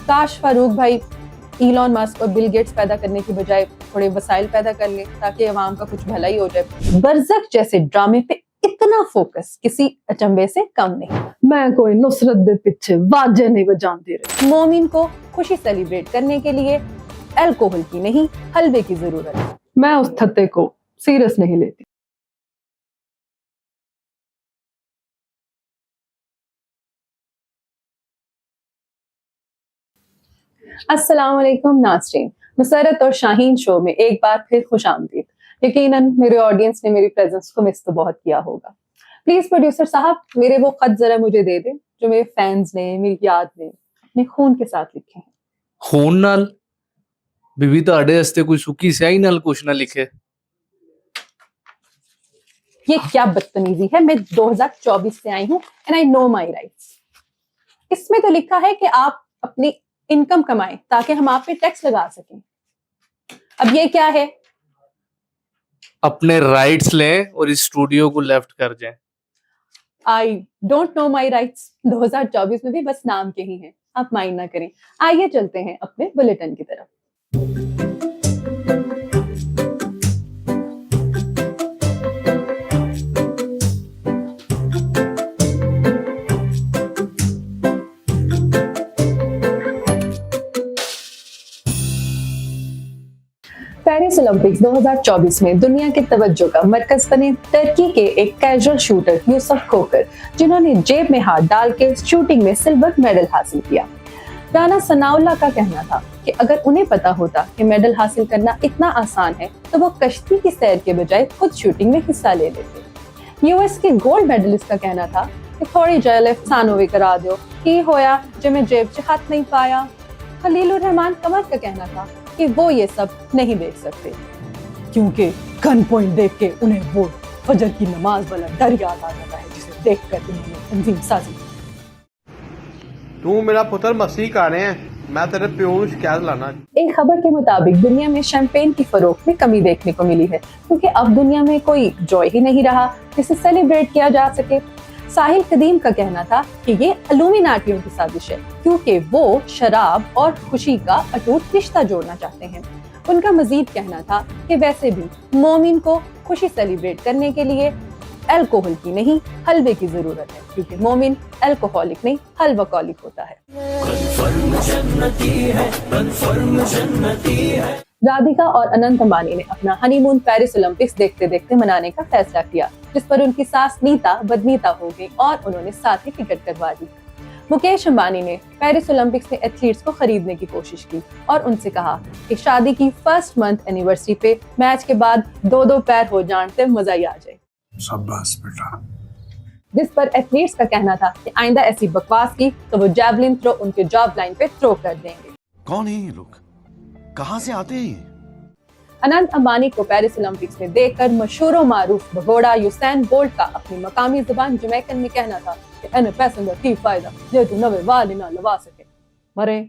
काश फारूक भाई Elon Musk और बिल गेट्स पैदा करने की बजाय थोड़े वसाइल पैदा कर ले ताकि अवाम का कुछ भला ही हो जाए। बरज़ख जैसे ड्रामे पे इतना फोकस किसी अचंभे से कम नहीं। मैं कोई नुसरत दे पीछे वाजे नहीं बजाती रही। मोमिन को खुशी सेलिब्रेट करने के लिए अल्कोहल की नहीं हलवे की जरूरत है। मैं उस थत्ते को सीरियस नहीं लेती। अस्सलाम वालेकुम नाज़रीन, मुसरत और शाहीन शो में एक बार फिर खुशामदीद। यकीनन मेरे ऑडियंस ने मेरी प्रेजेंस को मिस तो बहुत किया होगा। प्लीज प्रोड्यूसर साहब मेरे वो खत जरा मुझे दे दें जो मेरे फैंस ने मेरी याद में अपने खून के साथ लिखे हैं। खून नाल बीबी ਤੁਹਾਡੇ वास्ते कोई सुखी स्याही नाल कुछ ना लिखे। ये क्या बदतमीजी है। मैं 2024 से आई हूँ and I know my rights. इसमें तो लिखा है कि आप अपनी इनकम कमाएं ताकि हम आप पे टैक्स लगा सकें। अब ये क्या है? अपने राइट्स लें और इस स्टूडियो को लेफ्ट कर जाएं। I don't know my rights 2024 में भी बस नाम के ही हैं, आप माइंड ना करें। आइए चलते हैं अपने बुलेटिन की तरफ। पेरिस ओलंपिक्स 2024 में दुनिया के तवज्जो का मरकज बने टर्की के एक कैजुअल शूटर यूसुफ खोकर, जिन्होंने जेब में हाथ डाल के शूटिंग में सिल्वर मेडल हासिल किया। राना सनाउल्लाह का कहना था कि अगर उन्हें पता होता कि मेडल हासिल करना इतना आसान है तो वो कश्ती की सैर के बजाय खुद शूटिंग में हिस्सा ले लेते। यूएस के गोल्ड मेडलिस्ट का कहना था कि थोड़ी जेल अफसानो भी करा दो की होया जो मैं जेब से हाथ नहीं पाया। खलीलुर रहमान कमर का कहना था कि वो ये सब नहीं देख सकते क्योंकि गन पॉइंट देख के उन्हें वो फजर की नमाज वाला डर याद आ जाता है जिसे देखकर उन्होंने तंजीम साजी। तू मेरा पुत्र मसीह का रहे हैं, मैं तेरे प्यो को शिकायत लाना। एक खबर के मुताबिक दुनिया में शैंपेन की फरोख्त में कमी देखने को मिली है क्योंकि अब दुनिया में कोई जॉय ही नहीं रहा जिसे सेलिब्रेट किया जा सके। साहिल कदीम का कहना था कि ये इल्यूमिनाटियों की साजिश है क्योंकि वो शराब और खुशी का अटूट रिश्ता जोड़ना चाहते हैं। उनका मजीद कहना था कि वैसे भी मोमिन को खुशी सेलिब्रेट करने के लिए अल्कोहल की नहीं हलवे की जरूरत है क्योंकि मोमिन अल्कोहलिक नहीं हलवाकोलिक होता है। राधिका और अनंत अंबानी ने अपना हनीमून पेरिस ओलंपिक्स देखते देखते मनाने का फैसला किया, जिस पर उनकी सास नीता बदनीता हो गई और उन्होंने साथ ही टिकट करवा दी। मुकेश अंबानी ने पेरिस ओलंपिक्स में एथलीट्स को खरीदने की कोशिश की और उनसे कहा कि शादी की फर्स्ट मंथ एनिवर्सरी पे मैच के बाद दो पैर हो जानते मजा ही आ जाए। शाबाश बेटा। जिस पर एथलीट्स का कहना था कि आइंदा ऐसी बकवास की तो वो जैवलिन थ्रो उनके जॉब लाइन पे थ्रो कर देंगे। कौन है ये लोग, कहां से आते हैं ये? अनंत अंबानी को पेरिस ओलंपिक्स में देखकर मशहूर और मारूफ भगोड़ा यूसैन बोल्ट का अपनी मकामी जुबान जमैकन में कहना था कि एने पैसेंजर की फायदा जे तू नवे वाली ना लवा सके मरे।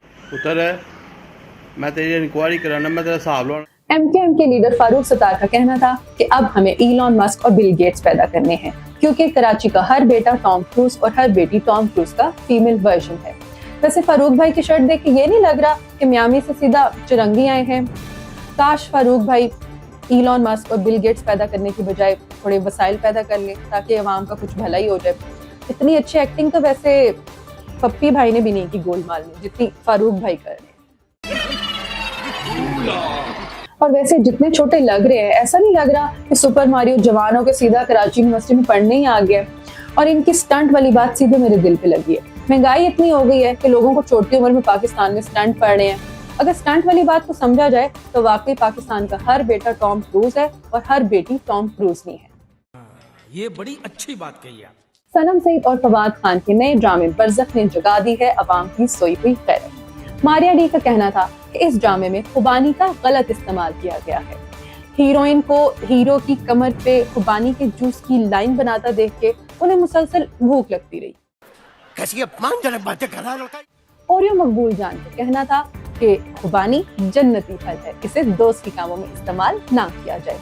पुत्र है, मैं तेरी इंक्वायरी कराना, मैं तेरा हिसाब लूंगा। एमकेएम के लीडर फारूक सत्तार का कहना था कि अब हमें इलॉन मस्क और बिल गेट्स पैदा करने हैं क्योंकि कराची का हर बेटा टॉम क्रूज और हर बेटी टॉम क्रूज का फीमेल वर्जन है। वैसे फारूक भाई की शर्ट देख के ये नहीं लग रहा कि मियामी से सीधा चिरंगी आए हैं। काश फारूक भाई इलॉन मस्क और बिल गेट्स पैदा करने की बजाय थोड़े वसाइल पैदा कर ले ताकि अवाम का कुछ भला ही हो जाए। इतनी अच्छी एक्टिंग तो वैसे पप्पी भाई ने भी नहीं की गोलमाल में जितनी फारूक भाई कर रहे हैं। और वैसे जितने छोटे लग रहे हैं ऐसा नहीं लग रहा कि सुपर मारियो जवानों के सीधा कराची यूनिवर्सिटी में पढ़ने ही आ गए। और इनकी स्टंट वाली बात सीधे मेरे दिल पे लगी है। महंगाई इतनी हो गई है कि लोगों को छोटी उम्र में पाकिस्तान में स्टंट पढ़ रहे हैं। अगर स्टंट वाली बात को समझा जाए तो वाकई पाकिस्तान का हर बेटा टॉम क्रूज है और हर बेटी टॉम क्रूज नहीं है। ये बड़ी अच्छी बात कही है। सनम सईद और फवाद खान के नए ड्रामे बरज़ख ने जगा दी है अवाम की सोई हुई खैरत। मारिया डी का कहना था कि इस ड्रामे में खुबानी का गलत इस्तेमाल किया गया है। हीरोइन को हीरो की कमर पे खुबानी के जूस की लाइन बनाता देख के उन्हें मुसलसल भूख लगती रही। कैसी अपमानजनक बातें कर रहा है। ओरियो मकबूल जान का कहना था कि खुबानी जन्नती फल है, इसे दोस्त के कामों में इस्तेमाल ना किया जाए।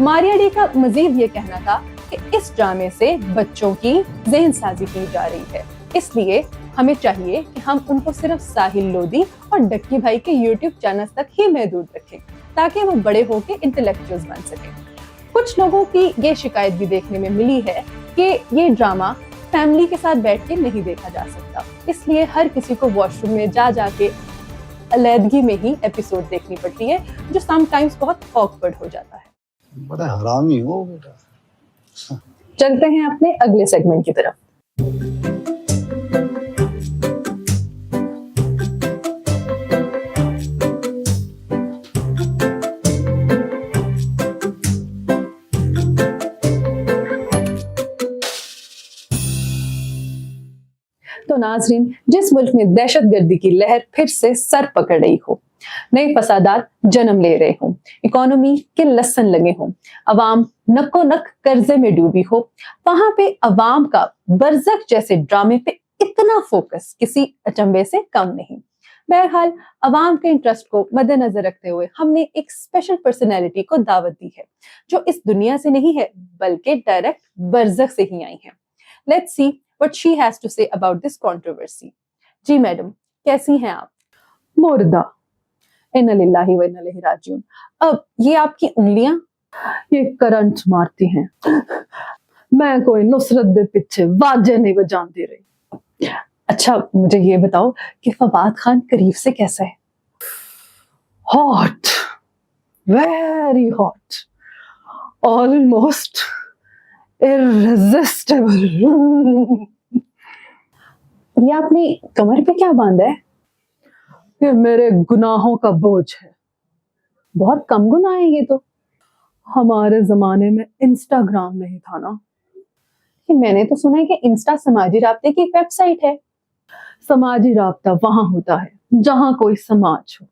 मारिया डी का मजीद ये कहना था कि इस ड्रामे से बच्चों की ज़हन साजी की जा रही है, इसलिए हमें चाहिए कि हम उनको सिर्फ साहिल लोधी और डक्की भाई के YouTube चैनल तक ही महदूद रखें, ताकि वो बड़े होकर इंटेलेक्चुअल्स बन सकें। कुछ लोगों की ये शिकायत भी देखने में मिली है कि ये ड्रामा फैमिली के साथ बैठ के नहीं देखा जा सकता, इसलिए हर किसी को वॉशरूम में जा जाके अलैदगी में ही एपिसोड देखनी पड़ती है, जो समटाइम्स बहुत ऑकवर्ड हो जाता है। बड़ा हरामी हो बेटा। चलते हैं अपने अगले सेगमेंट की तरफ। तो नाजरीन, जिस मुल्क में दहशतगर्दी की लहर फिर से सर पकड़ रही हो, नए फसादात जन्म ले रहे हों, इकोनॉमी के लसन लगे हों, अवाम नक्को नक कर्जे में डूबी हो, वहां पे अवाम का बरज़ख जैसे ड्रामे पे इतना फोकस किसी अचंभे से कम नहीं। बहरहाल, अवाम के इंटरेस्ट को मद्देनजर रखते हुए हमने एक स्पेशल पर्सनैलिटी को दावत दी है, जो इस दुनिया से नहीं है बल्कि डायरेक्ट बरज़ख से ही आई है। Let's see what she has to say about this controversy। जी मैडम, कैसी हैं आप? मुर्दा। इन्ना लिल्लाहि व इन्ना इलैहि राजिऊन। अब ये आपकी उंगलियां ये करंट मारती हैं। मैं कोई नुसरत दे पीछे वाजे नहीं बजाती रही। अच्छा, मुझे ये बताओ कि फवाद खान करीब से कैसा है? Hot, very hot, almost irresistible. ये आपने कमर पे क्या बांधा है? ये मेरे गुनाहों का बोझ है। बहुत कम गुनाह है ये तो। हमारे जमाने में इंस्टाग्राम नहीं था ना। कि मैंने तो सुना है कि इंस्टा समाजी राब्ते की एक वेबसाइट है। समाजी राब्ता वहां होता है जहां कोई समाज हो।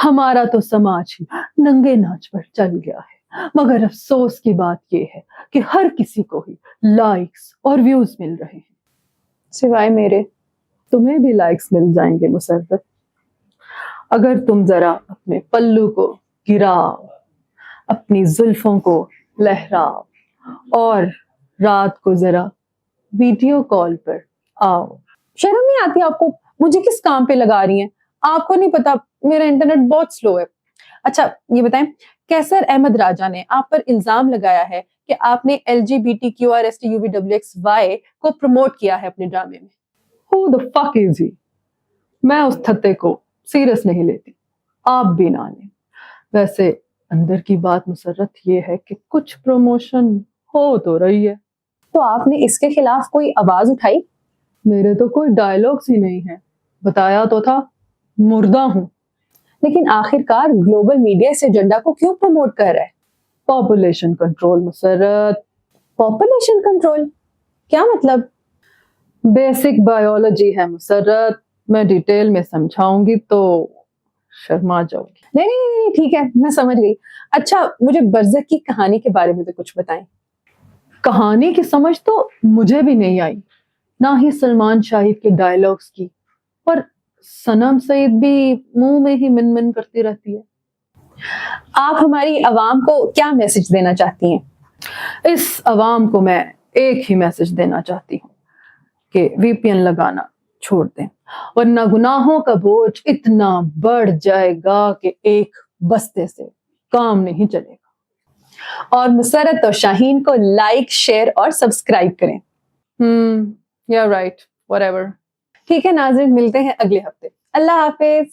हमारा तो समाज ही नंगे नाच पर चल गया है। मगर अफसोस की बात यह है कि हर किसी को ही लाइक्स और व्यूज मिल रहे हैं, सिवाय मेरे। तुम्हें भी लाइक्स मिल जाएंगे मुसर्रत, अगर तुम जरा अपने पल्लू को गिराओ, अपनी जुल्फों को लहराओ और रात को जरा वीडियो कॉल पर आओ। शर्म नहीं आती आपको? मुझे किस काम पे लगा रही हैं? आपको नहीं पता मेरा इंटरनेट बहुत स्लो है। अच्छा ये बताएं, कैसर अहमद राजा ने आप पर इल्जाम लगाया है कि आपने LGBTQRSTUVWXY को प्रमोट किया है अपने ड्रामे में। Who the fuck is he? मैं उस थत्ते को सीरियस नहीं लेती, आप भी ना लें। वैसे अंदर की बात मुसर्रत ये है कि कुछ प्रमोशन हो तो रही है। तो आपने इसके खिलाफ कोई आवाज उठाई? मेरे तो कोई डायलॉग्स ही नहीं है, बताया तो था मुर्दा हूं। लेकिन आखिरकार ग्लोबल मीडिया इस एजेंडा को क्यों प्रमोट कर रहा है? Population control Musarrat. Population control क्या मतलब? बेसिक बायोलॉजी है मुसर्रत, मैं डिटेल में समझाऊंगी तो शर्मा जाओगी। नहीं नहीं नहीं, ठीक है, मैं समझ गई। अच्छा मुझे बरज़ख की कहानी के बारे में तो कुछ बताएं। कहानी की समझ तो मुझे भी नहीं आई, ना ही सलमान शाहिद के डायलॉग्स की, और सनम सईद भी मुंह में ही मिन मिन करती रहती है। आप हमारी आवाम को क्या मैसेज देना चाहती हैं? इस अवाम को मैं एक ही मैसेज देना चाहती हूँ कि VPN लगाना छोड़ दें, वरना गुनाहों का बोझ इतना बढ़ जाएगा कि एक बस्ते से काम नहीं चलेगा। और मुसर्रत और शाहीन को लाइक, शेयर और सब्सक्राइब करें। या राइट, व्हाटएवर। ठीक है नाज़रीन, मिलते हैं अगले हफ्ते। अल्लाह हाफिज।